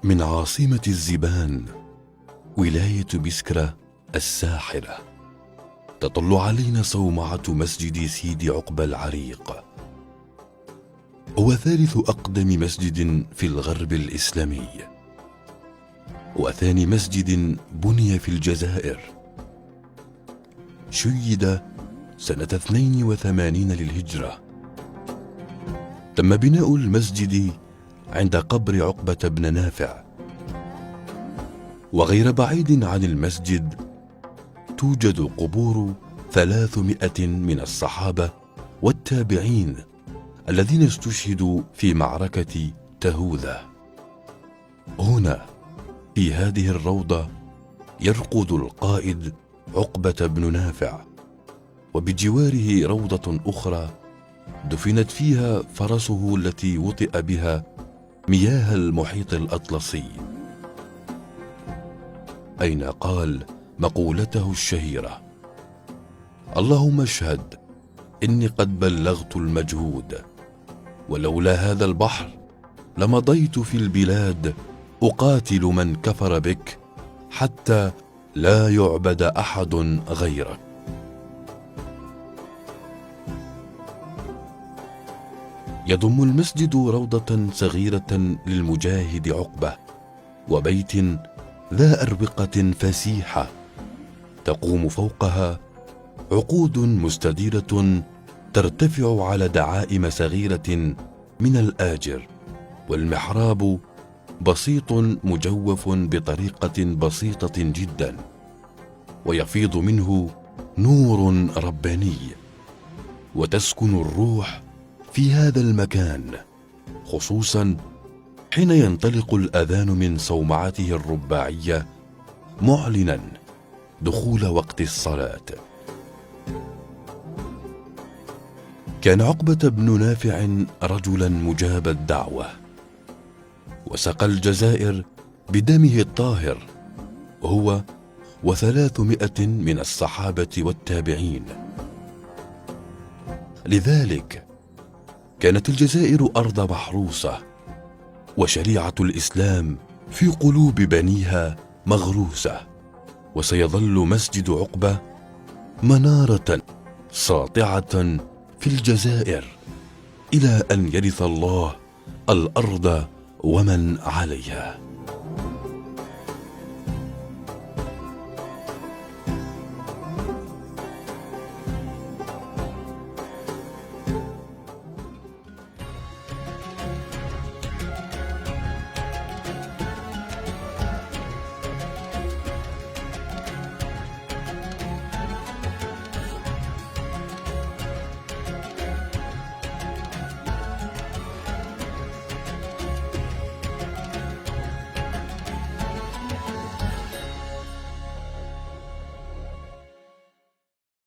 من عاصمة الزبان ولاية بسكرة الساحرة تطل علينا صومعة مسجد سيدي عقبة العريق. هو ثالث أقدم مسجد في الغرب الإسلامي، وثاني مسجد بني في الجزائر. شيد سنة 82 للهجرة. تم بناء المسجد عند قبر عقبة بن نافع. وغير بعيد عن المسجد توجد قبور 300 من الصحابة والتابعين الذين استشهدوا في معركة تهوذة. هنا في هذه الروضة يرقد القائد عقبة بن نافع، وبجواره روضة أخرى دفنت فيها فرسه التي وطئ بها مياه المحيط الأطلسي، أين قال مقولته الشهيرة: اللهم اشهد إني قد بلغت المجهود، ولولا هذا البحر لمضيت في البلاد أقاتل من كفر بك حتى لا يعبد أحد غيرك. يضم المسجد روضة صغيرة للمجاهد عقبة، وبيت ذا أروقة فسيحة تقوم فوقها عقود مستديرة ترتفع على دعائم صغيرة من الآجر، والمحراب بسيط مجوف بطريقة بسيطة جدا، ويفيض منه نور رباني، وتسكن الروح في هذا المكان، خصوصا حين ينطلق الأذان من صومعته الرباعية معلنا دخول وقت الصلاة. كان عقبة بن نافع رجلا مجاب الدعوة، وسقى الجزائر بدمه الطاهر هو و300 من الصحابة والتابعين. لذلك كانت الجزائر أرض محروسة، وشريعة الإسلام في قلوب بنيها مغروسة. وسيظل مسجد عقبة منارة ساطعة في الجزائر إلى أن يرث الله الأرض ومن عليها.